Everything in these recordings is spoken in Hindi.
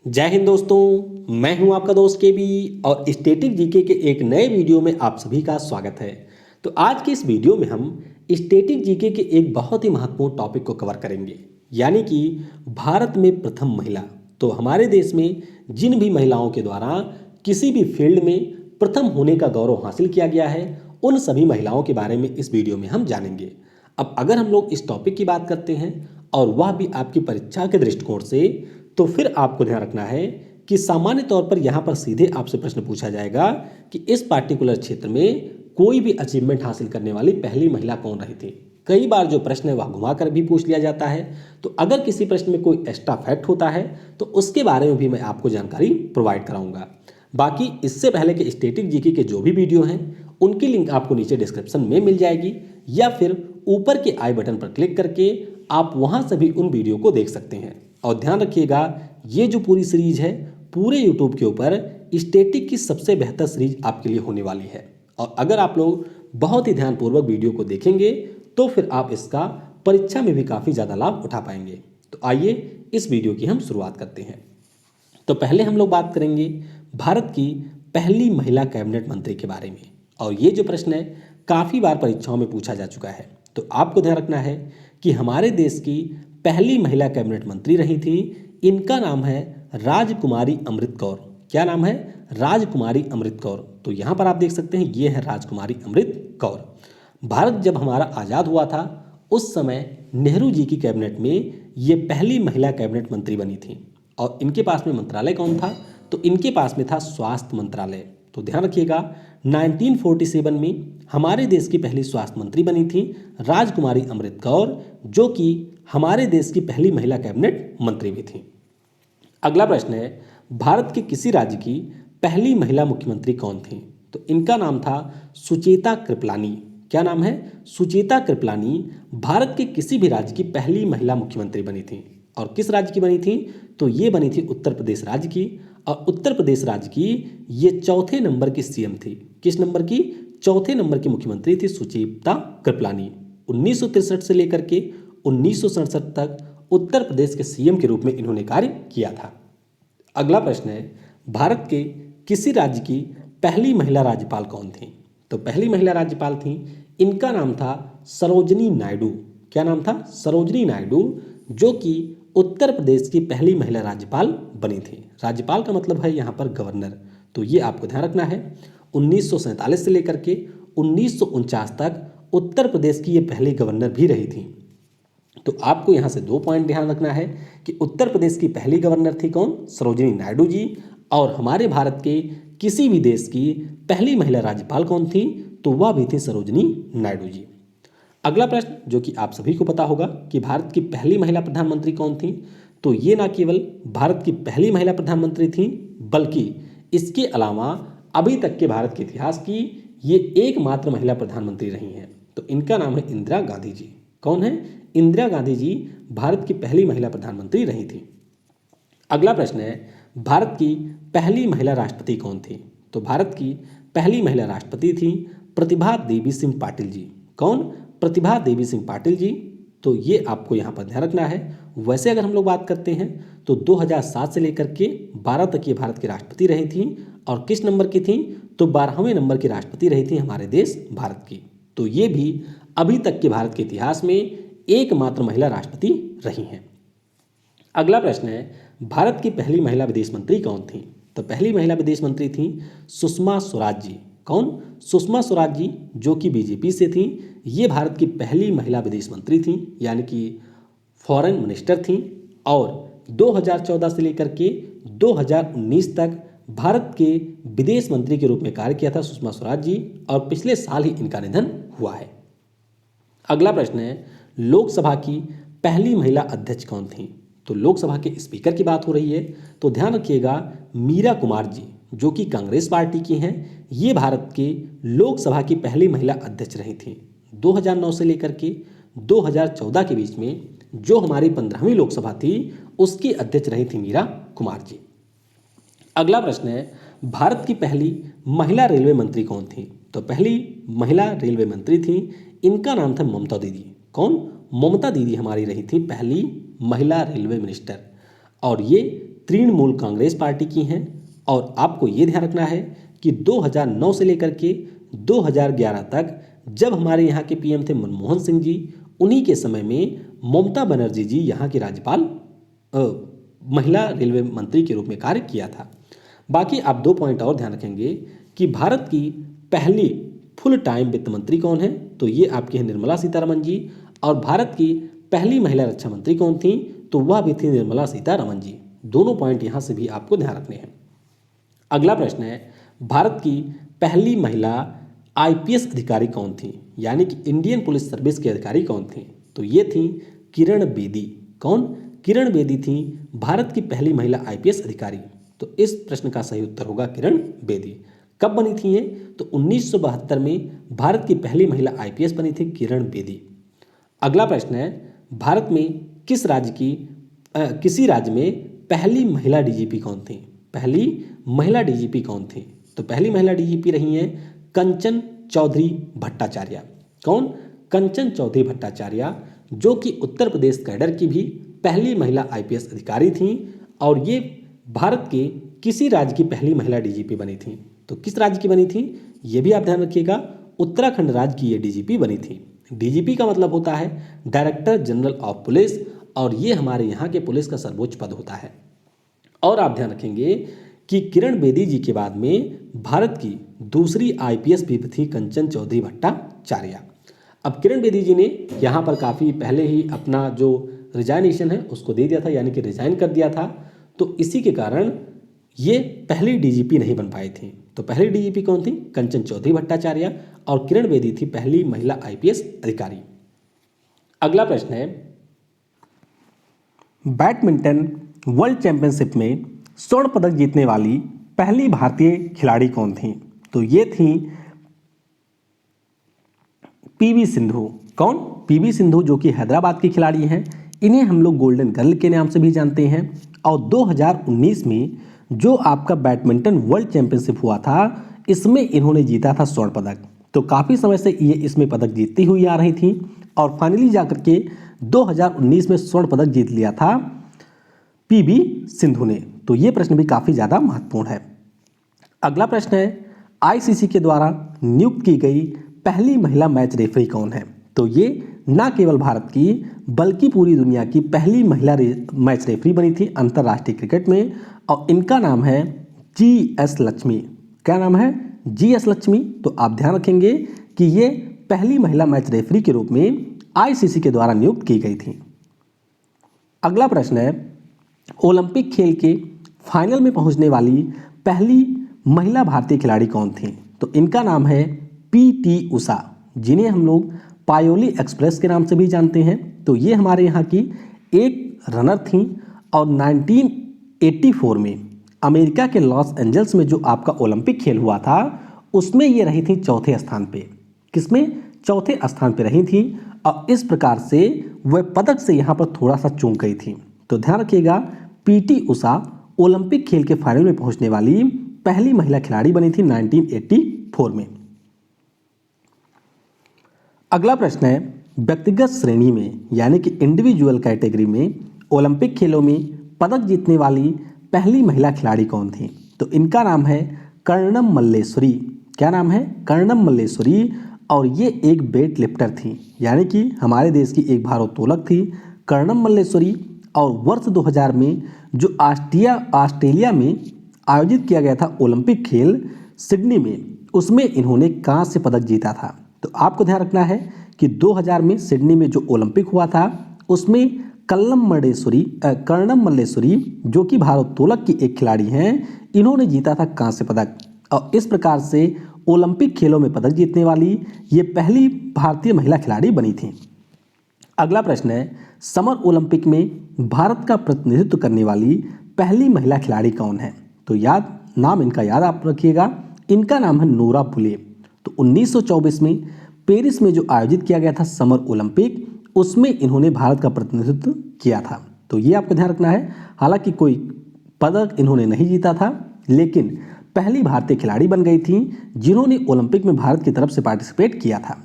जय हिंद दोस्तों, मैं हूं आपका दोस्त के बी और स्टैटिक जीके के एक नए वीडियो में आप सभी का स्वागत है। तो आज के इस वीडियो में हम स्टैटिक जीके के एक बहुत ही महत्वपूर्ण टॉपिक को कवर करेंगे, यानी कि भारत में प्रथम महिला। तो हमारे देश में जिन भी महिलाओं के द्वारा किसी भी फील्ड में प्रथम होने का गौरव हासिल किया गया है, उन सभी महिलाओं के बारे में इस वीडियो में हम जानेंगे। अब अगर हम लोग इस टॉपिक की बात करते हैं और वह भी आपकी परीक्षा के दृष्टिकोण से, तो फिर आपको ध्यान रखना है कि सामान्य तौर पर यहाँ पर सीधे आपसे प्रश्न पूछा जाएगा कि इस पार्टिकुलर क्षेत्र में कोई भी अचीवमेंट हासिल करने वाली पहली महिला कौन रही थी। कई बार जो प्रश्न है वह घुमा कर भी पूछ लिया जाता है। तो अगर किसी प्रश्न में कोई एक्स्ट्रा फैक्ट होता है तो उसके बारे में भी मैं आपको जानकारी प्रोवाइड कराऊंगा। बाकी इससे पहले के स्टैटिक जीके के जो भी वीडियो हैं उनकी लिंक आपको नीचे डिस्क्रिप्शन में मिल जाएगी, या फिर ऊपर के आई बटन पर क्लिक करके आप वहां से भी उन वीडियो को देख सकते हैं। और ध्यान रखिएगा, ये जो पूरी सीरीज है पूरे यूट्यूब के ऊपर स्टैटिक की सबसे बेहतर सीरीज आपके लिए होने वाली है। और अगर आप लोग बहुत ही ध्यानपूर्वक वीडियो को देखेंगे तो फिर आप इसका परीक्षा में भी काफ़ी ज़्यादा लाभ उठा पाएंगे। तो आइए इस वीडियो की हम शुरुआत करते हैं। तो पहले हम लोग बात करेंगे भारत की पहली महिला कैबिनेट मंत्री के बारे में। और ये जो प्रश्न है काफ़ी बार परीक्षाओं में पूछा जा चुका है। तो आपको ध्यान रखना है कि हमारे देश की पहली महिला कैबिनेट मंत्री रही थी, इनका नाम है राजकुमारी अमृत कौर। क्या नाम है? राजकुमारी अमृत कौर। तो यहाँ पर आप देख सकते हैं ये है राजकुमारी अमृत कौर। भारत जब हमारा आज़ाद हुआ था उस समय नेहरू जी की कैबिनेट में ये पहली महिला कैबिनेट मंत्री बनी थी। और इनके पास में मंत्रालय कौन था? तो इनके पास में था स्वास्थ्य मंत्रालय। तो ध्यान रखिएगा, 1947 में हमारे देश की पहली स्वास्थ्य मंत्री बनी थी राजकुमारी अमृत कौर, जो कि हमारे देश की पहली महिला कैबिनेट मंत्री भी थी। अगला प्रश्न है, भारत के किसी राज्य की पहली महिला मुख्यमंत्री कौन थी? तो इनका नाम था सुचेता कृपलानी। क्या नाम है? सुचेता कृपलानी भारत के किसी भी राज्य की पहली महिला मुख्यमंत्री बनी थी। और किस राज्य की बनी थी? तो ये बनी थी उत्तर प्रदेश राज्य की। और उत्तर प्रदेश राज्य की ये चौथे नंबर की सीएम थी। किस नंबर की? चौथे नंबर की मुख्यमंत्री थी सुचेता कृपलानी। 1963 से लेकर के 1967 तक उत्तर प्रदेश के सीएम के रूप में इन्होंने कार्य किया था। अगला प्रश्न है, भारत के किसी राज्य की पहली महिला राज्यपाल कौन थी? तो पहली महिला राज्यपाल थी, इनका नाम था सरोजनी नायडू। क्या नाम था? सरोजनी नायडू, जो कि उत्तर प्रदेश की पहली महिला राज्यपाल बनी थी। राज्यपाल का मतलब है यहाँ पर गवर्नर। तो ये आपको ध्यान रखना है। 1947 से लेकर के 1949 तक उत्तर प्रदेश की ये पहली गवर्नर भी रही थी। तो आपको यहाँ से 2 पॉइंट ध्यान रखना है कि उत्तर प्रदेश की पहली गवर्नर थी कौन? सरोजिनी नायडू जी। और हमारे भारत के किसी भी देश की पहली महिला राज्यपाल कौन थी? तो वह भी थी सरोजिनी नायडू जी। अगला प्रश्न जो कि आप सभी को पता होगा कि भारत की पहली महिला प्रधानमंत्री कौन थी? तो ये ना केवल भारत की पहली महिला प्रधानमंत्री थी, बल्कि इसके अलावा अभी तक के भारत के इतिहास की ये एकमात्र महिला प्रधानमंत्री रही हैं। तो इनका नाम है इंदिरा गांधी जी। कौन है? इंदिरा गांधी जी भारत की पहली महिला प्रधानमंत्री रही थी। अगला प्रश्न है, भारत की पहली महिला राष्ट्रपति कौन थी? तो भारत की पहली महिला राष्ट्रपति थी प्रतिभा देवी सिंह पाटिल जी। कौन? प्रतिभा देवी सिंह पाटिल जी। तो ये आपको यहाँ पर ध्यान रखना है। वैसे अगर हम लोग बात करते हैं तो 2007 से लेकर के 12 तक ये भारत की राष्ट्रपति रही थी। और किस नंबर की थी? तो 12वें नंबर की राष्ट्रपति रही थी हमारे देश भारत की। तो ये भी अभी तक के भारत के इतिहास में एकमात्र महिला राष्ट्रपति रही हैं। अगला प्रश्न है, भारत की पहली महिला विदेश मंत्री कौन थी? तो पहली महिला विदेश मंत्री थी सुषमा स्वराज जी। कौन? सुषमा स्वराज जी, जो कि बीजेपी से थी। ये भारत की पहली महिला विदेश मंत्री थी, यानी कि फॉरेन मिनिस्टर थी। और 2014 से लेकर के 2019 तक भारत के विदेश मंत्री के रूप में कार्य किया था सुषमा स्वराज जी। और पिछले साल ही इनका निधन हुआ है। अगला प्रश्न है, लोकसभा की पहली महिला अध्यक्ष कौन थी? तो लोकसभा के स्पीकर की बात हो रही है। तो ध्यान रखिएगा, मीरा कुमार जी, जो कि कांग्रेस पार्टी की हैं, ये भारत के लोकसभा की पहली महिला अध्यक्ष रही थी। 2009 से लेकर के 2014 के बीच में जो हमारी 15वीं लोकसभा थी उसकी अध्यक्ष रही थी मीरा कुमार जी। अगला प्रश्न है, भारत की पहली महिला रेलवे मंत्री कौन थी? तो पहली महिला रेलवे मंत्री थी, इनका नाम था ममता दीदी। कौन? ममता दीदी हमारी रही थी पहली महिला रेलवे मिनिस्टर। और ये तृणमूल कांग्रेस पार्टी की हैं और आपको ये ध्यान रखना है कि 2009 से लेकर के 2011 तक जब हमारे यहाँ के पीएम थे मनमोहन सिंह जी, उन्हीं के समय में ममता बनर्जी जी यहाँ की राज्यपाल महिला रेलवे मंत्री के रूप में कार्य किया था। बाकी आप 2 पॉइंट और ध्यान रखेंगे कि भारत की पहली फुल टाइम वित्त मंत्री कौन है, तो ये आपकी है निर्मला सीतारमण जी। और भारत की पहली महिला रक्षा मंत्री कौन थी, तो वह भी थी निर्मला सीतारमण जी। दोनों पॉइंट यहाँ से भी आपको ध्यान रखने हैं। अगला प्रश्न है, भारत की पहली महिला आईपीएस अधिकारी कौन थी, यानी कि इंडियन पुलिस सर्विस के अधिकारी कौन थी, तो ये थी किरण बेदी। कौन? किरण बेदी थी भारत की पहली महिला आईपीएस अधिकारी। तो इस प्रश्न का सही उत्तर होगा किरण बेदी। कब बनी थी ये, तो 1972 में भारत की पहली महिला आईपीएस बनी थी किरण बेदी। अगला प्रश्न है, भारत में किसी राज्य में पहली महिला डीजीपी कौन थी? पहली महिला डीजीपी कौन थी? तो पहली महिला डीजीपी रही हैं कंचन चौधरी भट्टाचार्य। कौन? कंचन चौधरी भट्टाचार्य, जो कि उत्तर प्रदेश कैडर की भी पहली महिला आईपीएस अधिकारी थीं और ये भारत के किसी राज्य की पहली महिला डीजीपी बनी थी। तो किस राज्य की बनी थी, ये भी आप ध्यान रखिएगा, उत्तराखंड राज्य की ये डीजीपी बनी थी। डीजीपी का मतलब होता है डायरेक्टर जनरल ऑफ पुलिस, और ये हमारे यहाँ के पुलिस का सर्वोच्च पद होता है। और आप ध्यान रखेंगे कि किरण बेदी जी के बाद में भारत की दूसरी आईपीएस भी थी कंचन चौधरी भट्टाचार्य। अब किरण बेदी जी ने यहाँ पर काफ़ी पहले ही अपना जो रिजाइनेशन है उसको दे दिया था, यानी कि रिजाइन कर दिया था। तो इसी के कारण ये पहली डीजीपी नहीं बन पाई थी। तो पहली डीजीपी कौन थी? कंचन चौधरी भट्टाचार्य, और किरण बेदी थी पहली महिला आईपीएस अधिकारी। अगला प्रश्न है, बैडमिंटन वर्ल्ड चैंपियनशिप में स्वर्ण पदक जीतने वाली पहली भारतीय खिलाड़ी कौन थी? तो ये थी पीवी सिंधु। कौन? पीवी सिंधु, जो कि हैदराबाद की खिलाड़ी हैं। इन्हें हम लोग गोल्डन गर्ल के नाम से भी जानते हैं। और 2019 में जो आपका बैडमिंटन वर्ल्ड चैंपियनशिप हुआ था, इसमें इन्होंने जीता था स्वर्ण पदक। तो काफ़ी समय से ये इसमें पदक जीतती हुई आ रही थी और फाइनली जाकर के 2019 में स्वर्ण पदक जीत लिया था पीवी सिंधु ने। तो ये प्रश्न भी काफ़ी ज़्यादा महत्वपूर्ण है। अगला प्रश्न है, आईसीसी के द्वारा नियुक्त की गई पहली महिला मैच रेफरी कौन है? तो ये न केवल भारत की बल्कि पूरी दुनिया की पहली महिला मैच रेफरी बनी थी अंतर्राष्ट्रीय क्रिकेट में, और इनका नाम है जीएस लक्ष्मी। क्या नाम है? जीएस लक्ष्मी। तो आप ध्यान रखेंगे कि ये पहली महिला मैच रेफरी के रूप में आईसीसी के द्वारा नियुक्त की गई थी। अगला प्रश्न है, ओलंपिक खेल के फाइनल में पहुंचने वाली पहली महिला भारतीय खिलाड़ी कौन थी? तो इनका नाम है पीटी उषा, जिन्हें हम लोग पायोली एक्सप्रेस के नाम से भी जानते हैं। तो ये हमारे यहाँ की एक रनर थी और 1984 में अमेरिका के लॉस एंजल्स में जो आपका ओलंपिक खेल हुआ था, उसमें ये रही थी चौथे स्थान पे। किसमें? चौथे स्थान पे रही थी, और इस प्रकार से वह पदक से यहाँ पर थोड़ा सा चूक गई थी। तो ध्यान रखिएगा, पीटी उषा ओलंपिक खेल के फाइनल में पहुंचने वाली पहली महिला खिलाड़ी बनी थी 1984 में। अगला प्रश्न है, व्यक्तिगत श्रेणी में यानी कि इंडिविजुअल कैटेगरी में ओलंपिक खेलों में पदक जीतने वाली पहली महिला खिलाड़ी कौन थी? तो इनका नाम है कर्णम मल्लेश्वरी। क्या नाम है? कर्णम मल्लेश्वरी, और ये एक वेट लिफ्टर थी, यानी कि हमारे देश की एक भारोत्तोलक थी कर्णम मल्लेश्वरी। और वर्ष 2000 में जो ऑस्ट्रेलिया में आयोजित किया गया था ओलंपिक खेल सिडनी में, उसमें इन्होंने कांस्य पदक जीता था। तो आपको ध्यान रखना है कि 2000 में सिडनी में जो ओलंपिक हुआ था, उसमें कर्णम मल्लेश्वरी, जो कि भारोत्तोलक की एक खिलाड़ी हैं, इन्होंने जीता था कांस्य पदक। और इस प्रकार से ओलंपिक खेलों में पदक जीतने वाली ये पहली भारतीय महिला खिलाड़ी बनी थी। अगला प्रश्न है, समर ओलंपिक में भारत का प्रतिनिधित्व करने वाली पहली महिला खिलाड़ी कौन है? तो नाम इनका याद आप रखिएगा, इनका नाम है नोरा फुले। तो 1924 में पेरिस में जो आयोजित किया गया था समर ओलंपिक, उसमें इन्होंने भारत का प्रतिनिधित्व किया था। तो ये आपको ध्यान रखना है। हालांकि कोई पदक इन्होंने नहीं जीता था, लेकिन पहली भारतीय खिलाड़ी बन गई थी जिन्होंने ओलंपिक में भारत की तरफ से पार्टिसिपेट किया था।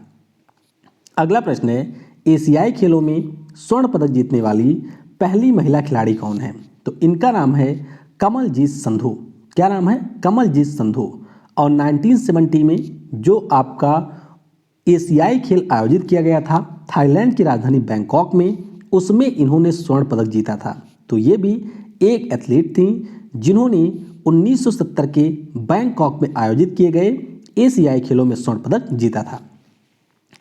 अगला प्रश्न है, एशियाई खेलों में स्वर्ण पदक जीतने वाली पहली महिला खिलाड़ी कौन है? तो इनका नाम है कमलजीत संधू। क्या नाम है? कमलजीत संधू। और 1970 में जो आपका एशियाई खेल आयोजित किया गया था थाईलैंड की राजधानी बैंकॉक में, उसमें इन्होंने स्वर्ण पदक जीता था। तो ये भी एक एथलीट थी जिन्होंने 1970 के बैंकॉक में आयोजित किए गए एशियाई खेलों में स्वर्ण पदक जीता था।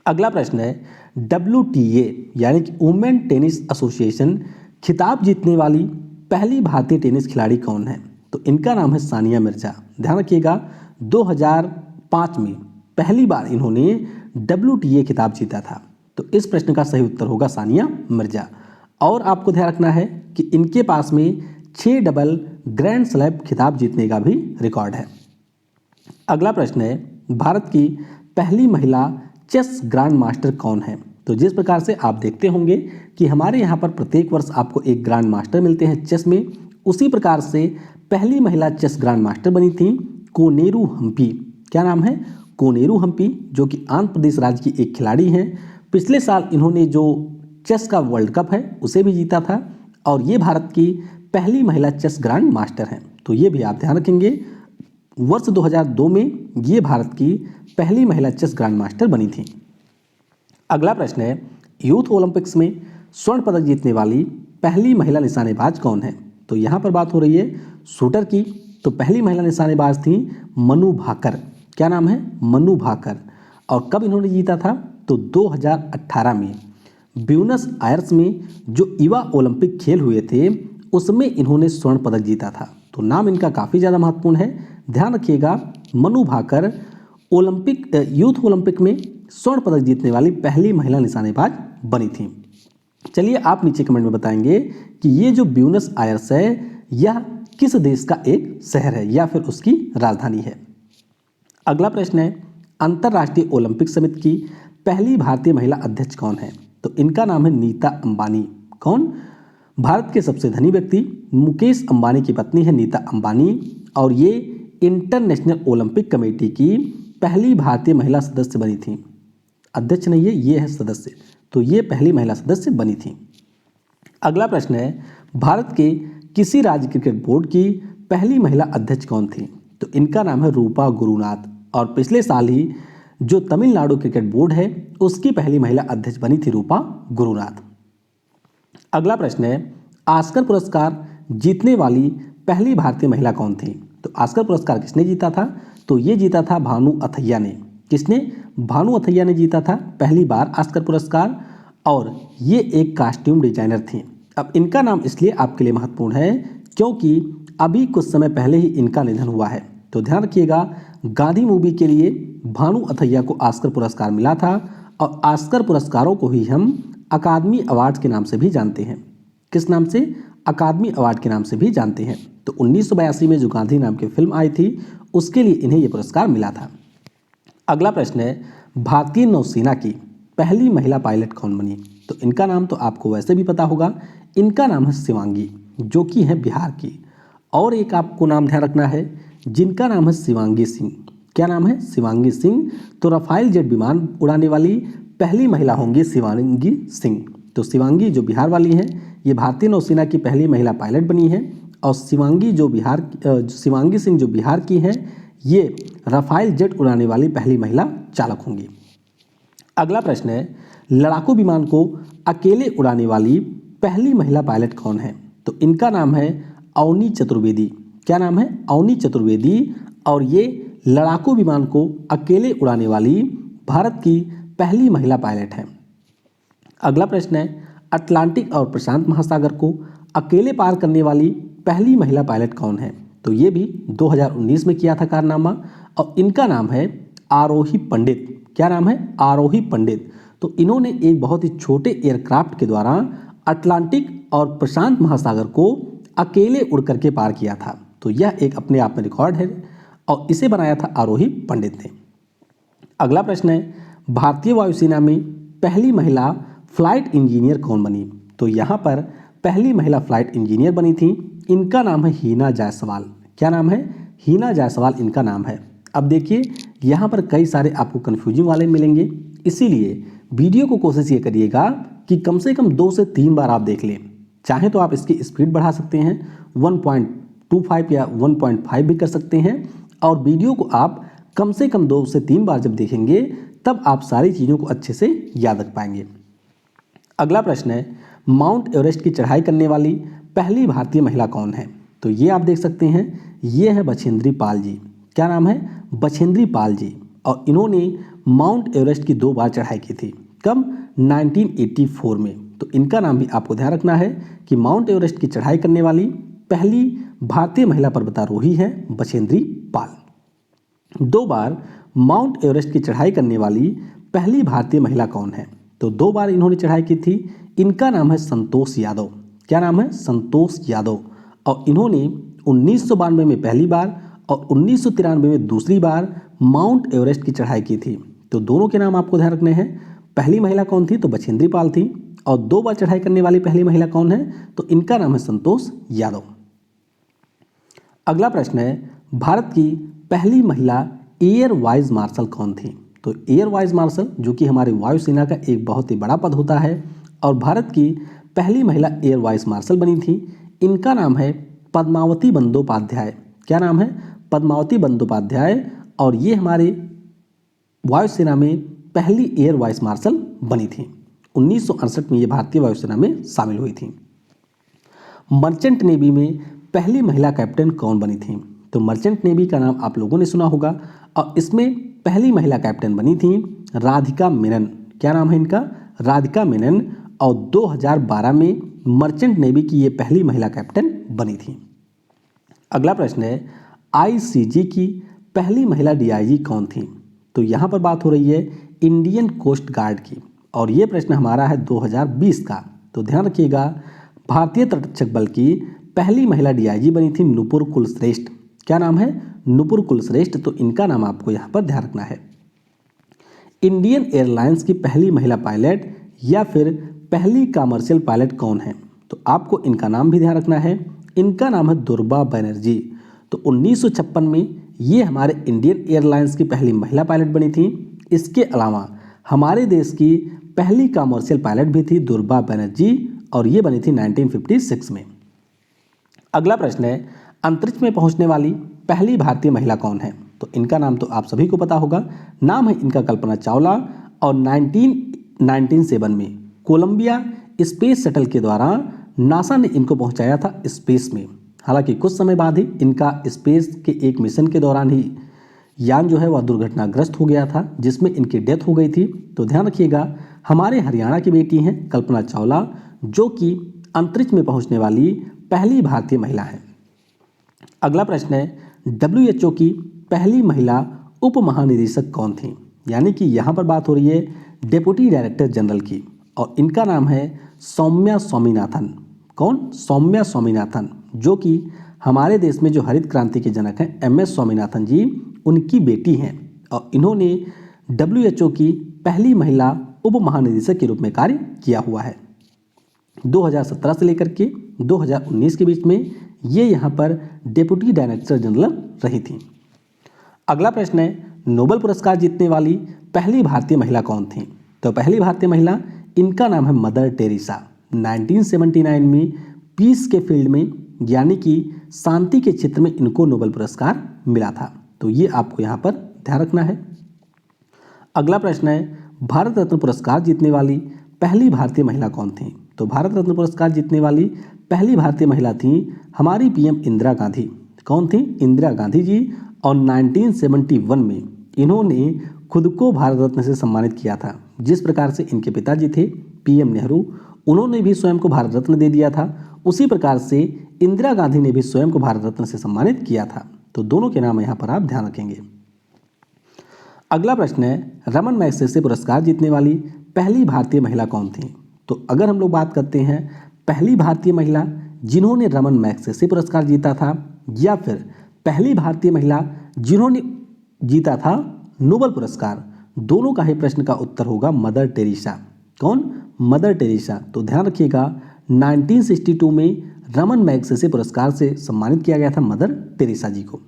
अगला प्रश्न है WTA यानी कि वुमेन टेनिस एसोसिएशन खिताब जीतने वाली पहली भारतीय टेनिस खिलाड़ी कौन है? तो इनका नाम है सानिया मिर्जा। ध्यान रखिएगा 2005 में पहली बार इन्होंने WTA खिताब जीता था। तो इस प्रश्न का सही उत्तर होगा सानिया मिर्जा। और आपको ध्यान रखना है कि इनके पास में 6 डबल ग्रैंड स्लैम खिताब जीतने का भी रिकॉर्ड है। अगला प्रश्न है भारत की पहली महिला चेस ग्रैंड मास्टर कौन है? तो जिस प्रकार से आप देखते होंगे कि हमारे यहाँ पर प्रत्येक वर्ष आपको एक ग्रैंड मास्टर मिलते हैं चेस में, उसी प्रकार से पहली महिला चेस ग्रैंड मास्टर बनी थी कोनेरू हम्पी। क्या नाम है? कोनेरू हम्पी, जो कि आंध्र प्रदेश राज्य की एक खिलाड़ी हैं। पिछले साल इन्होंने जो चेस का वर्ल्ड कप है उसे भी जीता था और ये भारत की पहली महिला चेस ग्रैंड मास्टर हैं। तो ये भी आप ध्यान रखेंगे, वर्ष 2002 में ये भारत की पहली महिला चेस ग्रैंड मास्टर बनी थी। अगला प्रश्न है यूथ ओलंपिक्स में स्वर्ण पदक जीतने वाली पहली महिला निशानेबाज कौन है? तो यहाँ पर बात हो रही है शूटर की। तो पहली महिला निशानेबाज थी मनु भाकर। क्या नाम है? मनु भाकर। और कब इन्होंने जीता था? तो 2018 में ब्यूनस आयर्स में जो युवा ओलंपिक खेल हुए थे उसमें इन्होंने स्वर्ण पदक जीता था। तो नाम इनका काफ़ी ज़्यादा महत्वपूर्ण है, ध्यान रखिएगा। मनु भाकर यूथ ओलंपिक में स्वर्ण पदक जीतने वाली पहली महिला निशानेबाज बनी थी। चलिए आप नीचे कमेंट में बताएंगे कि ये जो ब्यूनस आयर्स है यह किस देश का एक शहर है या फिर उसकी राजधानी है। अगला प्रश्न है अंतर्राष्ट्रीय ओलंपिक समिति की पहली भारतीय महिला अध्यक्ष कौन है? तो इनका नाम है नीता अंबानी। कौन? भारत के सबसे धनी व्यक्ति मुकेश अंबानी की पत्नी है नीता अंबानी और ये इंटरनेशनल ओलंपिक कमेटी की पहली भारतीय महिला सदस्य बनी थी। अध्यक्ष नहीं है, ये है सदस्य। तो ये पहली महिला सदस्य बनी थी। अगला प्रश्न है भारत के किसी राज्य क्रिकेट बोर्ड की पहली महिला अध्यक्ष कौन थी? तो इनका नाम है रूपा गुरुनाथ और पिछले साल ही जो तमिलनाडु क्रिकेट बोर्ड है उसकी पहली महिला अध्यक्ष बनी थी रूपा गुरुनाथ। अगला प्रश्न है ऑस्कर पुरस्कार जीतने वाली पहली भारतीय महिला कौन थी? तो ऑस्कर पुरस्कार किसने जीता था? तो ये जीता था भानु अथैया ने। किसने? भानु अथैया ने जीता था पहली बार ऑस्कर पुरस्कार और ये एक कॉस्ट्यूम डिजाइनर थी। अब इनका नाम इसलिए आपके लिए महत्वपूर्ण है क्योंकि अभी कुछ समय पहले ही इनका निधन हुआ है। तो ध्यान रखिएगा गांधी मूवी के लिए भानु अथैया को ऑस्कर पुरस्कार मिला था और ऑस्कर पुरस्कारों को ही हम अकादमी अवार्ड के नाम से भी जानते हैं। किस नाम से? अकादमी अवार्ड के नाम से भी जानते हैं। तो 1982 में जो गांधी नाम की फिल्म आई थी उसके लिए इन्हें यह पुरस्कार मिला था। अगला प्रश्न है भारतीय नौसेना की पहली महिला पायलट कौन बनी? तो इनका नाम तो आपको वैसे भी पता होगा, इनका नाम है शिवांगी, जो कि है बिहार की। और एक आपको नाम ध्यान रखना है जिनका नाम है शिवांगी सिंह। क्या नाम है? शिवांगी सिंह। तो राफेल जेट विमान उड़ाने वाली पहली महिला होंगी शिवांगी सिंह। तो शिवांगी जो बिहार वाली हैं ये भारतीय नौसेना की पहली महिला पायलट बनी है और शिवांगी सिंह जो बिहार की हैं ये राफेल जेट उड़ाने वाली पहली महिला चालक होंगी। अगला प्रश्न है लड़ाकू विमान को अकेले उड़ाने वाली पहली महिला पायलट कौन है? तो इनका नाम है अवनी चतुर्वेदी। क्या नाम है? अवनी चतुर्वेदी। और ये लड़ाकू विमान को अकेले उड़ाने वाली भारत की पहली महिला पायलट है। अगला प्रश्न है अटलांटिक और प्रशांत महासागर को अकेले पार करने वाली पहली महिला पायलट कौन है? तो ये भी 2019 में किया था कारनामा और इनका नाम है आरोही पंडित। क्या नाम है? आरोही पंडित। तो इन्होंने एक बहुत ही छोटे एयरक्राफ्ट के द्वारा अटलांटिक और प्रशांत महासागर को अकेले उड़ करके पार किया था। तो यह एक अपने आप में रिकॉर्ड है और इसे बनाया था आरोही पंडित ने। अगला प्रश्न है भारतीय वायुसेना में पहली महिला फ्लाइट इंजीनियर कौन बनी? तो यहाँ पर पहली महिला फ्लाइट इंजीनियर बनी थी, इनका नाम है हीना जायसवाल। क्या नाम है? हीना जायसवाल इनका नाम है। अब देखिए यहाँ पर कई सारे आपको कन्फ्यूजिंग वाले मिलेंगे, इसीलिए वीडियो को कोशिश ये करिएगा कि कम से कम 2 से 3 बार आप देख लें चाहे तो आप इसकी स्पीड बढ़ा सकते हैं, 1.25 या 1.5 भी कर सकते हैं। और वीडियो को आप कम से कम 2 से 3 बार जब देखेंगे तब आप सारी चीज़ों को अच्छे से याद रख पाएंगे। अगला प्रश्न है, माउंट एवरेस्ट की चढ़ाई करने वाली पहली भारतीय महिला कौन है? तो ये आप देख सकते हैं, ये है बछेंद्री पाल जी। क्या नाम है? बछेंद्री पाल जी। और इन्होंने माउंट एवरेस्ट की 2 बार चढ़ाई की थी। कब? 1984 में। तो इनका नाम भी आपको ध्यान रखना है कि माउंट एवरेस्ट की चढ़ाई करने वाली पहली भारतीय महिला पर्वतारोही है बछेंद्री पाल। 2 बार माउंट एवरेस्ट की चढ़ाई करने वाली पहली भारतीय महिला कौन है? तो 2 बार इन्होंने चढ़ाई की थी। इनका नाम है संतोष यादव। क्या नाम है? संतोष यादव। और इन्होंने 1992 में पहली बार और 1993 में दूसरी बार माउंट एवरेस्ट की चढ़ाई की थी। तो दोनों के नाम आपको ध्यान रखने हैं। पहली महिला कौन थी? तो बछेंद्री पाल थी। और 2 बार चढ़ाई करने वाली पहली महिला कौन है? तो इनका नाम है संतोष यादव। अगला प्रश्न है, भारत की पहली महिला एयर वाइस मार्शल कौन थी? तो एयर वाइस मार्शल जो कि हमारी वायुसेना का एक बहुत ही बड़ा पद होता है और भारत की पहली महिला एयर वाइस मार्शल बनी थी। इनका नाम है पद्मावती बंदोपाध्याय। क्या नाम है? पद्मावती बंदोपाध्याय। और ये हमारे वायुसेना में पहली एयर वाइस मार्शल बनी थी। 1968 में ये भारतीय वायुसेना में शामिल हुई थी। मर्चेंट नेवी में पहली महिला कैप्टन कौन बनी थी? तो मर्चेंट नेवी का नाम आप लोगों ने सुना होगा और इसमें पहली महिला कैप्टन बनी थी राधिका मेनन। क्या नाम है इनका? राधिका मेनन। और 2012 में मर्चेंट नेवी की ये पहली महिला कैप्टन बनी थी। अगला प्रश्न है, आईसीजी की पहली महिला डीआईजी कौन थी? तो यहाँ पर बात हो रही है इंडियन कोस्ट गार्ड की और ये प्रश्न हमारा है 2020 का। तो ध्यान रखिएगा, भारतीय तटरक्षक बल की पहली महिला डीआईजी बनी थी नुपुर कुलश्रेष्ठ। क्या नाम है? नुपुर कुलश्रेष्ठ। तो इनका नाम आपको यहाँ पर ध्यान रखना है। इंडियन एयरलाइंस की पहली महिला पायलट या फिर पहली कमर्शियल पायलट कौन है? तो आपको इनका नाम भी ध्यान रखना है। इनका नाम है दुर्बा बनर्जी। तो 1956 में ये हमारे इंडियन एयरलाइंस की पहली महिला पायलट बनी थी। इसके अलावा हमारे देश की पहली कमर्शियल पायलट भी थी दुर्बा बनर्जी और ये बनी थी 1956 में। अगला प्रश्न है, अंतरिक्ष में पहुंचने वाली पहली भारतीय महिला कौन है? तो इनका नाम तो आप सभी को पता होगा। नाम है इनका कल्पना चावला और 1997 में कोलंबिया स्पेस शटल के द्वारा नासा ने इनको पहुंचाया था स्पेस में। हालांकि कुछ समय बाद ही इनका स्पेस के एक मिशन के दौरान ही यान जो है वह दुर्घटनाग्रस्त हो गया था जिसमें इनकी डेथ हो गई थी। तो ध्यान रखिएगा, हमारे हरियाणा की बेटी हैं कल्पना चावला जो कि अंतरिक्ष में पहुंचने वाली पहली भारतीय महिला है। अगला प्रश्न है, WHO की पहली महिला उप महानिदेशक कौन थी? यानी कि यहाँ पर बात हो रही है डेप्यूटी डायरेक्टर जनरल की और इनका नाम है सौम्या स्वामीनाथन। कौन? सौम्या स्वामीनाथन, जो कि हमारे देश में जो हरित क्रांति के जनक हैं MS स्वामीनाथन जी, उनकी बेटी हैं और इन्होंने WHO की पहली महिला उप महानिदेशक के रूप में कार्य किया हुआ है। 2017 से लेकर के 2019 के बीच में ये यहाँ पर डेप्यूटी डायरेक्टर जनरल रही थी। अगला प्रश्न है, नोबेल पुरस्कार जीतने वाली पहली भारतीय महिला कौन थी? तो पहली भारतीय महिला, इनका नाम है मदर टेरेसा। 1979 में पीस के फील्ड में यानी कि शांति के क्षेत्र में इनको नोबेल पुरस्कार मिला था। तो ये आपको यहाँ पर ध्यान रखना है। अगला प्रश्न है, भारत रत्न पुरस्कार जीतने वाली पहली भारतीय महिला कौन थी? तो भारत रत्न पुरस्कार जीतने वाली पहली भारतीय महिला थी हमारी PM इंदिरा गांधी। कौन थी? इंदिरा गांधी जी। और 1971 में इन्होंने खुद को भारत रत्न से सम्मानित किया था। जिस प्रकार से इनके पिताजी थे PM नेहरू, उन्होंने भी स्वयं को भारत रत्न दे दिया था, उसी प्रकार से इंदिरा गांधी ने भी स्वयं को भारत रत्न से सम्मानित किया था। तो दोनों के नाम यहाँ पर आप ध्यान रखेंगे। अगला प्रश्न है, रमन मैग्सेसे पुरस्कार जीतने वाली पहली भारतीय महिला कौन थी? तो अगर हम लोग बात करते हैं पहली भारतीय महिला जिन्होंने रमन मैग्सेसे पुरस्कार जीता था या फिर पहली भारतीय महिला जिन्होंने जीता था नोबेल पुरस्कार, दोनों का ही प्रश्न का उत्तर होगा मदर टेरेसा। कौन? Mother Teresa. तो ध्यान रखिएगा, 1962 में रमन मैग्सेसे पुरस्कार से सम्मानित किया गया था मदर टेरेसा जी को।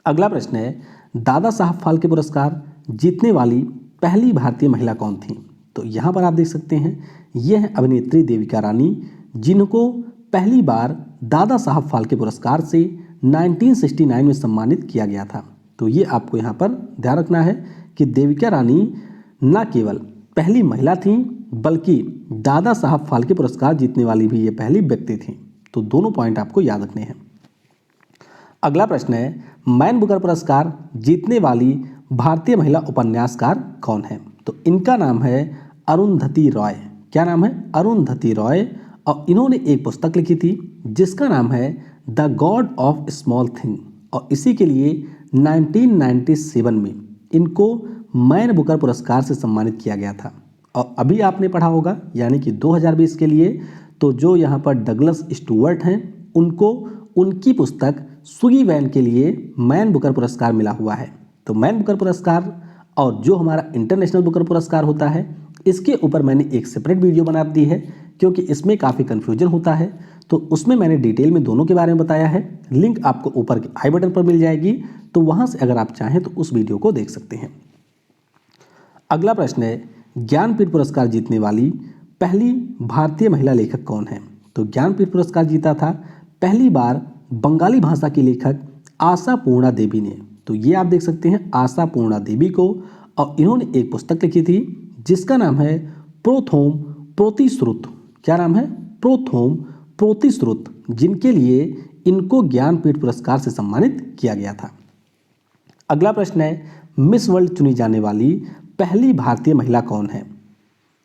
अगला प्रश्न है, दादा साहब फाल्के पुरस्कार जीतने वाली पहली भारतीय महिला कौन थी? तो यहाँ पर आप देख सकते हैं, यह है अभिनेत्री देविका रानी जिनको पहली बार दादा साहब फाल्के पुरस्कार से 1969 में सम्मानित किया गया था। तो ये आपको यहाँ पर ध्यान रखना है कि देविका रानी न केवल पहली महिला थीं बल्कि दादा साहब फाल्के पुरस्कार जीतने वाली भी ये पहली व्यक्ति थीं। तो दोनों पॉइंट आपको याद रखने हैं। अगला प्रश्न है, मैन बुकर पुरस्कार जीतने वाली भारतीय महिला उपन्यासकार कौन है? तो इनका नाम है अरुंधति रॉय। क्या नाम है? अरुंधति रॉय। और इन्होंने एक पुस्तक लिखी थी जिसका नाम है the God of small thing, और इसी के लिए 1997 में इनको मैन बुकर पुरस्कार से सम्मानित किया गया था। और अभी आपने पढ़ा होगा यानी कि 2020 के लिए तो जो यहाँ पर डगलस स्टुअर्ट हैं उनको उनकी पुस्तक सुगी वैन के लिए मैन बुकर पुरस्कार मिला हुआ है। तो मैन बुकर पुरस्कार और जो हमारा इंटरनेशनल बुकर पुरस्कार होता है इसके ऊपर मैंने एक सेपरेट वीडियो बना दी है क्योंकि इसमें काफ़ी कन्फ्यूजन होता है। तो उसमें मैंने डिटेल में दोनों के बारे में बताया है। लिंक आपको ऊपर के आई बटन पर मिल जाएगी, तो वहाँ से अगर आप चाहें तो उस वीडियो को देख सकते हैं। अगला प्रश्न है, ज्ञानपीठ पुरस्कार जीतने वाली पहली भारतीय महिला लेखक कौन है? तो ज्ञानपीठ पुरस्कार जीता था पहली बार बंगाली भाषा की लेखक आशा पूर्णा देवी ने। तो ये आप देख सकते हैं आशा पूर्णा देवी को, और इन्होंने एक पुस्तक लिखी थी जिसका नाम है प्रोथोम प्रोतिश्रुत। क्या नाम है? प्रोथोम प्रोतिश्रुत, जिनके लिए इनको ज्ञानपीठ पुरस्कार से सम्मानित किया गया था। अगला प्रश्न है, मिस वर्ल्ड चुनी जाने वाली पहली भारतीय महिला कौन है?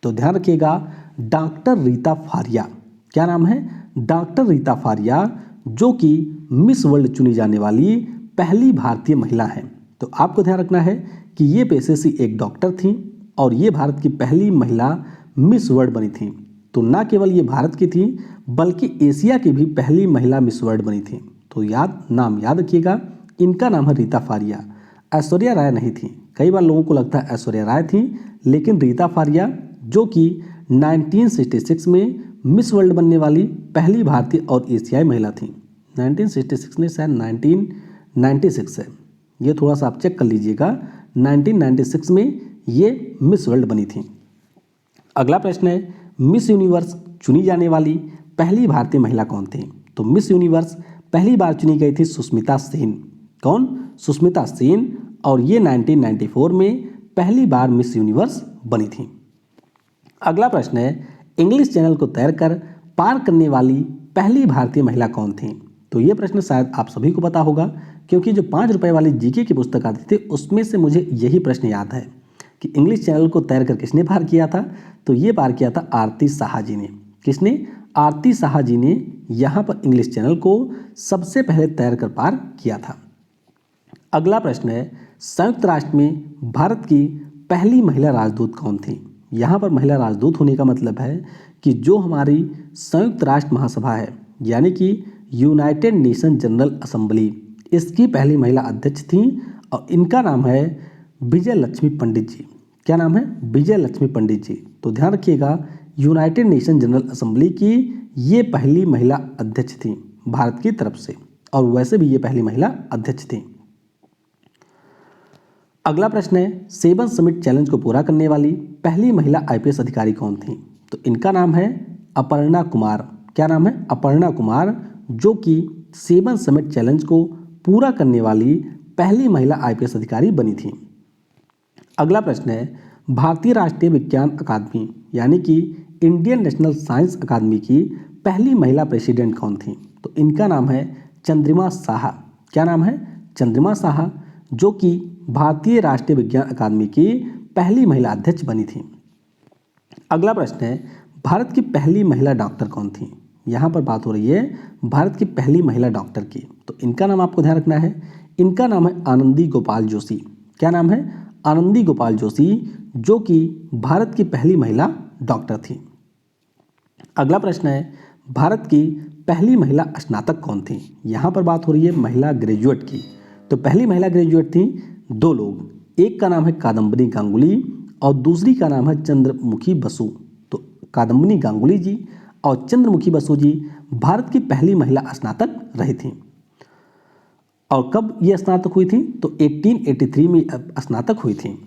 तो ध्यान रखिएगा, डॉक्टर रीता फारिया। क्या नाम है? डॉक्टर रीता फारिया, जो कि मिस वर्ल्ड चुनी जाने वाली पहली भारतीय महिला हैं। तो आपको ध्यान रखना है कि ये पेशे से एक डॉक्टर थीं और ये भारत की पहली महिला मिस वर्ल्ड बनी थी। तो ना केवल ये भारत की थी बल्कि एशिया की भी पहली महिला मिस वर्ल्ड बनी थी। तो नाम याद रखिएगा, इनका नाम है रीता फारिया। ऐश्वर्या राय नहीं थी। कई बार लोगों को लगता है ऐश्वर्या राय थी, लेकिन रीता फारिया जो कि 1966 में मिस वर्ल्ड बनने वाली पहली भारतीय और एशियाई महिला थी। 1966 ने शायद 1996 है, ये थोड़ा सा आप चेक कर लीजिएगा। 1996 में ये मिस वर्ल्ड बनी थी। अगला प्रश्न है, मिस यूनिवर्स चुनी जाने वाली पहली भारतीय महिला कौन थी? तो मिस यूनिवर्स पहली बार चुनी गई थी सुष्मिता सेन। कौन? सुष्मिता सेन, और ये 1994 में पहली बार मिस यूनिवर्स बनी थी। अगला प्रश्न है, इंग्लिश चैनल को तैरकर पार करने वाली पहली भारतीय महिला कौन थी? तो ये प्रश्न शायद आप सभी को पता होगा क्योंकि जो 5 रुपए वाली जीके की पुस्तक आती थी उसमें से मुझे यही प्रश्न याद है कि इंग्लिश चैनल को तैरकर किसने पार किया था? तो ये पार किया था आरती साहा जी ने। किसने? आरती साहा जी ने यहाँ पर इंग्लिश चैनल को सबसे पहले तैरकर पार किया था। अगला प्रश्न है, संयुक्त राष्ट्र में भारत की पहली महिला राजदूत कौन थी? यहाँ पर महिला राजदूत होने का मतलब है कि जो हमारी संयुक्त राष्ट्र महासभा है यानी कि यूनाइटेड नेशन जनरल असेंबली, इसकी पहली महिला अध्यक्ष थी और इनका नाम है विजय लक्ष्मी पंडित जी। क्या नाम है? विजय लक्ष्मी पंडित जी। तो ध्यान रखिएगा, यूनाइटेड नेशन जनरल असेंबली की ये पहली महिला अध्यक्ष थी भारत की तरफ से, और वैसे भी ये पहली महिला अध्यक्ष थी। अगला प्रश्न है, 7 समिट चैलेंज को पूरा करने वाली पहली महिला आईपीएस अधिकारी कौन थी? तो इनका नाम है अपर्णा कुमार। क्या नाम है? अपर्णा कुमार, जो कि 7 समिट चैलेंज को पूरा करने वाली पहली महिला आईपीएस अधिकारी बनी थी। अगला प्रश्न है, भारतीय राष्ट्रीय विज्ञान अकादमी यानी कि इंडियन नेशनल साइंस अकादमी की पहली महिला प्रेसिडेंट कौन थी? तो इनका नाम है चंद्रिमा साहा। क्या नाम है? चंद्रिमा साहा, जो कि भारतीय राष्ट्रीय विज्ञान अकादमी की पहली महिला अध्यक्ष बनी थी। अगला प्रश्न है, भारत की पहली महिला डॉक्टर कौन थी? यहाँ पर बात हो रही है भारत की पहली महिला डॉक्टर की। तो इनका नाम आपको ध्यान रखना है, इनका नाम है आनंदी गोपाल जोशी। क्या नाम है? आनंदी गोपाल जोशी, जो कि भारत की पहली महिला डॉक्टर थी। अगला प्रश्न है, भारत की पहली महिला स्नातक कौन थी? यहाँ पर बात हो रही है महिला ग्रेजुएट की। तो पहली महिला ग्रेजुएट थी 2 लोग, एक का नाम है कादम्बनी गांगुली और दूसरी का नाम है चंद्रमुखी बसु। तो कादम्बनी गांगुली जी और चंद्रमुखी बसु जी भारत की पहली महिला स्नातक रही थी। और कब ये स्नातक हुई थी? तो 1883 में स्नातक हुई थी।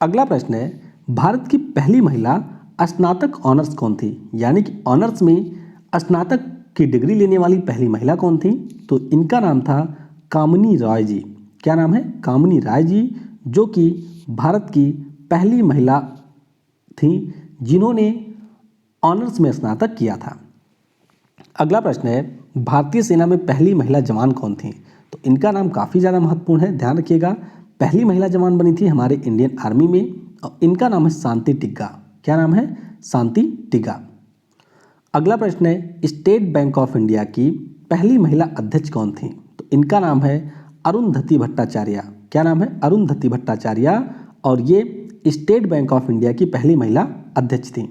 अगला प्रश्न है, भारत की पहली महिला स्नातक ऑनर्स कौन थी? यानी कि ऑनर्स में स्नातक की डिग्री लेने वाली पहली महिला कौन थी? तो इनका नाम था कामिनी राय जी। क्या नाम है? कामिनी राय जी, जो कि भारत की पहली महिला थी जिन्होंने ऑनर्स में स्नातक किया था। अगला प्रश्न है, भारतीय सेना में पहली महिला जवान कौन थी? तो इनका नाम काफ़ी ज़्यादा महत्वपूर्ण है, ध्यान रखिएगा। पहली महिला जवान बनी थी हमारे इंडियन आर्मी में और इनका नाम है शांति टिग्गा। क्या नाम है? शांति टिग्गा। अगला प्रश्न है, स्टेट बैंक ऑफ इंडिया की पहली महिला अध्यक्ष कौन थी? तो इनका नाम है अरुंधति भट्टाचार्य। क्या नाम है? अरुंधति भट्टाचार्य, और ये स्टेट बैंक ऑफ इंडिया की पहली महिला अध्यक्ष थी।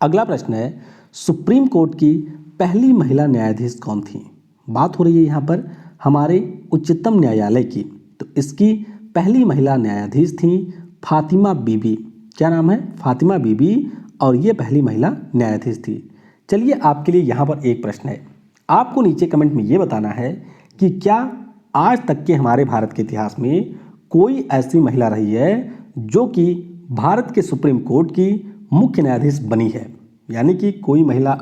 अगला प्रश्न है, सुप्रीम कोर्ट की पहली महिला न्यायाधीश कौन थी? बात हो रही है यहाँ पर हमारे उच्चतम न्यायालय की, तो इसकी पहली महिला न्यायाधीश थी फातिमा बीबी। क्या नाम है? फातिमा बीबी, और ये पहली महिला न्यायाधीश थी। चलिए आपके लिए यहाँ पर एक प्रश्न है, आपको नीचे कमेंट में ये बताना है कि क्या आज तक के हमारे भारत के इतिहास में कोई ऐसी महिला रही है जो कि भारत के सुप्रीम कोर्ट की मुख्य न्यायाधीश बनी है? यानी कि कोई महिला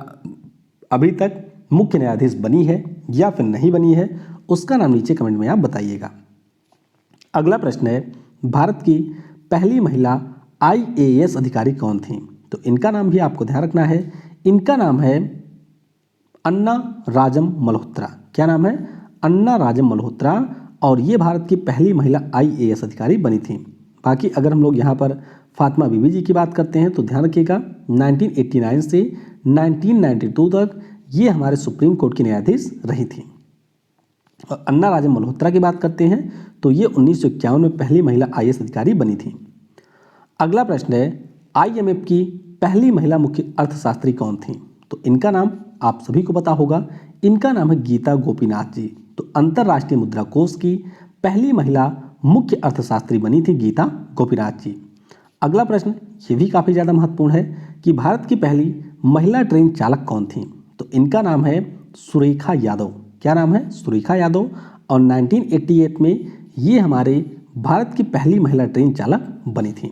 अभी तक मुख्य न्यायाधीश बनी है या फिर नहीं बनी है, उसका नाम नीचे कमेंट में आप बताइएगा। अगला प्रश्न है, भारत की पहली महिला IAS अधिकारी कौन थी? तो इनका नाम भी आपको ध्यान रखना है। इनका नाम है अन्ना राजम मल्होत्रा। क्या नाम है? अन्ना राजम मल्होत्रा, और ये भारत की पहली महिला IAS अधिकारी बनी थी। बाकी अगर हम लोग यहाँ पर फातिमा बीबी जी की बात करते हैं तो ध्यान रखिएगा 1989 से 1992 तक ये हमारे सुप्रीम कोर्ट की न्यायाधीश रही थी। और अन्ना राजम मल्होत्रा की बात करते हैं तो ये 1951 में पहली महिला IAS अधिकारी बनी थी। अगला प्रश्न है, IMF की पहली महिला मुख्य अर्थशास्त्री कौन थी? तो इनका नाम आप सभी को पता होगा, इनका नाम है गीता गोपीनाथ जी। तो अंतर्राष्ट्रीय मुद्रा कोष की पहली महिला मुख्य अर्थशास्त्री बनी थी गीता गोपीनाथ जी। अगला प्रश्न ये भी काफ़ी ज़्यादा महत्वपूर्ण है कि भारत की पहली महिला ट्रेन चालक कौन थी? तो इनका नाम है सुरेखा यादव। क्या नाम है? सुरेखा यादव, और 1988 में ये हमारे भारत की पहली महिला ट्रेन चालक बनी थी।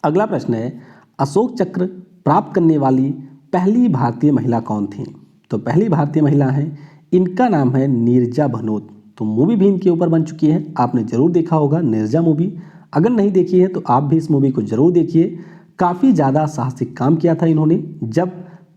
अगला प्रश्न है, अशोक चक्र प्राप्त करने वाली पहली भारतीय महिला कौन थी? तो पहली भारतीय महिला है, इनका नाम है नीरजा भनोत। तो मूवी भी इनके ऊपर बन चुकी है, आपने जरूर देखा होगा नीरजा मूवी। अगर नहीं देखी है तो आप भी इस मूवी को जरूर देखिए। काफ़ी ज़्यादा साहसिक काम किया था इन्होंने, जब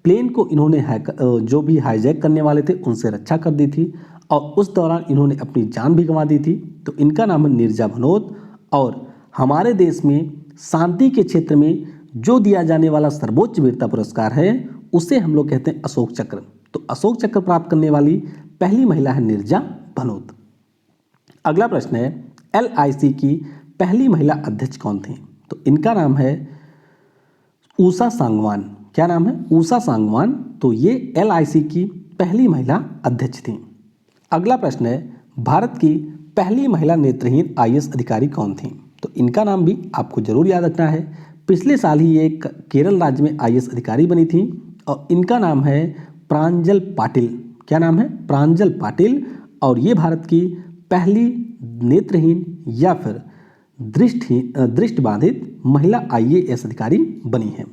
प्लेन को इन्होंने जो भी हाईजैक करने वाले थे उनसे रक्षा कर दी थी, और उस दौरान इन्होंने अपनी जान भी गंवा दी थी। तो इनका नाम है नीरजा भनोत, और हमारे देश में शांति के क्षेत्र में जो दिया जाने वाला सर्वोच्च वीरता पुरस्कार है उसे हम लोग कहते हैं अशोक चक्र। तो अशोक चक्र प्राप्त करने वाली पहली महिला है नीरजा भनोत। अगला प्रश्न है, LIC की पहली महिला अध्यक्ष कौन थी? तो इनका नाम है ऊषा सांगवान। क्या नाम है? ऊषा सांगवान। तो ये LIC की पहली महिला अध्यक्ष थी। अगला प्रश्न है, भारत की पहली महिला नेत्रहीन IAS अधिकारी कौन थी? तो इनका नाम भी आपको जरूर याद रखना है। पिछले साल ही ये केरल राज्य में IAS अधिकारी बनी थी, और इनका नाम है प्रांजल पाटिल। क्या नाम है? प्रांजल पाटिल, और ये भारत की पहली नेत्रहीन या फिर दृष्टिबाधित महिला IAS अधिकारी बनी है।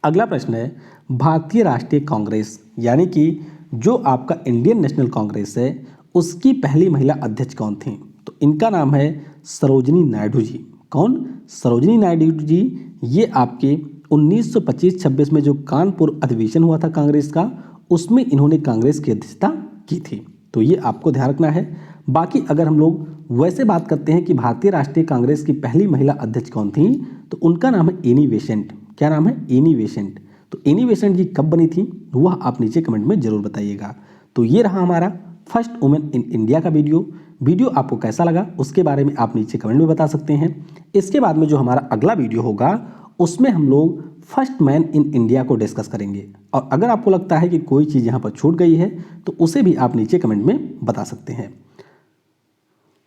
अगला प्रश्न है, भारतीय राष्ट्रीय कांग्रेस यानी कि जो आपका इंडियन नेशनल कांग्रेस है उसकी पहली महिला अध्यक्ष कौन थी? तो इनका नाम है सरोजिनी नायडू जी। कौन? सरोजिनी नायडू जी। ये आपके 1925-26 में जो कानपुर अधिवेशन हुआ था कांग्रेस का, उसमें इन्होंने कांग्रेस की अध्यक्षता की थी। तो ये आपको ध्यान रखना है। बाकी अगर हम लोग वैसे बात करते हैं कि भारतीय राष्ट्रीय कांग्रेस की पहली महिला अध्यक्ष कौन थी, तो उनका नाम है एनी बेसेंट। क्या नाम है? Annie Besant. तो एनी बेसेंट जी कब बनी थी वह आप नीचे कमेंट में जरूर बताइएगा। तो ये रहा हमारा फर्स्ट वुमेन इन इंडिया का वीडियो आपको कैसा लगा उसके बारे में आप नीचे कमेंट में बता सकते हैं। इसके बाद में जो हमारा अगला वीडियो होगा उसमें हम लोग फर्स्ट मैन इन इंडिया को डिस्कस करेंगे, और अगर आपको लगता है कि कोई चीज़ यहाँ पर छूट गई है तो उसे भी आप नीचे कमेंट में बता सकते हैं।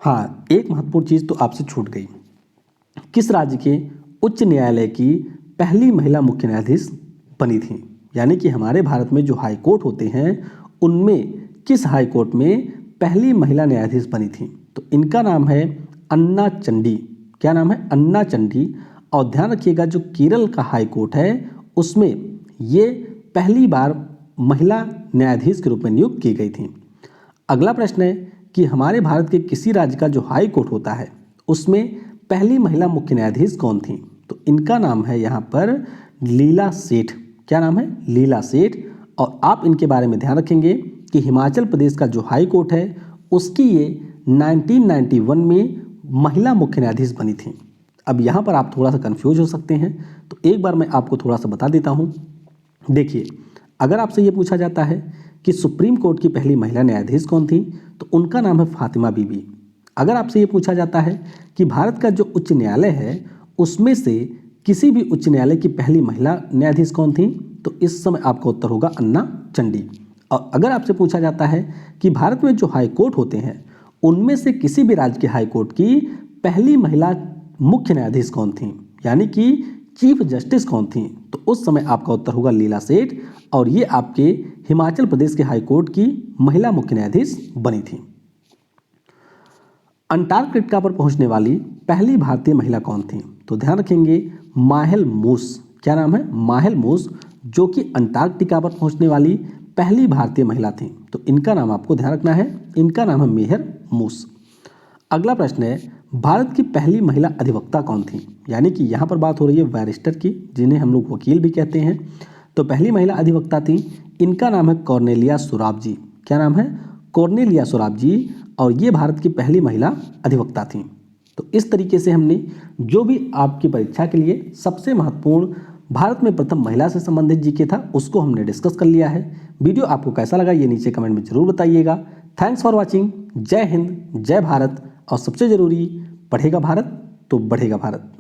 हाँ, एक महत्वपूर्ण चीज़ तो आपसे छूट गई, किस राज्य के उच्च न्यायालय की पहली महिला मुख्य न्यायाधीश बनी थी? यानी कि हमारे भारत में जो हाई कोर्ट होते हैं उनमें किस हाई कोर्ट में पहली महिला न्यायाधीश बनी थी? तो इनका नाम है अन्ना चंडी। क्या नाम है? अन्ना चंडी। और ध्यान रखिएगा जो केरल का हाई कोर्ट है उसमें ये पहली बार महिला न्यायाधीश के रूप में नियुक्त की गई थी। अगला प्रश्न है कि हमारे भारत के किसी राज्य का जो हाई कोर्ट होता है उसमें पहली महिला मुख्य न्यायाधीश कौन थी? तो इनका नाम है यहाँ पर लीला सेठ। क्या नाम है? लीला सेठ। और आप इनके बारे में ध्यान रखेंगे कि हिमाचल प्रदेश का जो हाई कोर्ट है उसकी ये 1991 में महिला मुख्य न्यायाधीश बनी थी। अब यहाँ पर आप थोड़ा सा कंफ्यूज हो सकते हैं, तो एक बार मैं आपको थोड़ा सा बता देता हूँ। देखिए, अगर आपसे ये पूछा जाता है कि सुप्रीम कोर्ट की पहली महिला न्यायाधीश कौन थी, तो उनका नाम है फातिमा बीबी। अगर आपसे ये पूछा जाता है कि भारत का जो उच्च न्यायालय है उसमें से किसी भी उच्च न्यायालय की पहली महिला न्यायाधीश कौन थी, तो इस समय आपका उत्तर होगा अन्ना चंडी। और अगर आपसे पूछा जाता है कि भारत में जो हाई कोर्ट होते हैं उनमें से किसी भी राज्य के हाई कोर्ट की पहली महिला मुख्य न्यायाधीश कौन थी, यानी कि चीफ जस्टिस कौन थी, तो उस समय आपका उत्तर होगा लीला सेठ। और ये आपके हिमाचल प्रदेश के हाई कोर्ट की महिला मुख्य न्यायाधीश बनी थी। अंटार्कटिका पर पहुंचने वाली पहली भारतीय महिला कौन थी? तो ध्यान रखेंगे, माहेल मूस। क्या नाम है? माहेल मूस, जो कि अंटार्कटिका पर पहुंचने वाली पहली भारतीय महिला थी। तो इनका नाम आपको ध्यान रखना है, इनका नाम है मेहर मूस। अगला प्रश्न है, भारत की पहली महिला अधिवक्ता कौन थी? यानी कि यहाँ पर बात हो रही है बैरिस्टर की, जिन्हें हम लोग वकील भी कहते हैं। तो पहली महिला अधिवक्ता थी, इनका नाम है कॉर्नेलिया सोराब जी। क्या नाम है? कॉर्नेलिया सोराब जी। और ये भारत की पहली महिला अधिवक्ता थी। तो इस तरीके से हमने जो भी आपकी परीक्षा के लिए सबसे महत्वपूर्ण भारत में प्रथम महिला से संबंधित जीके था उसको हमने डिस्कस कर लिया है। वीडियो आपको कैसा लगा ये नीचे कमेंट में जरूर बताइएगा। Thanks for watching. जय हिंद, जय भारत। और सबसे जरूरी, पढ़ेगा भारत तो बढ़ेगा भारत।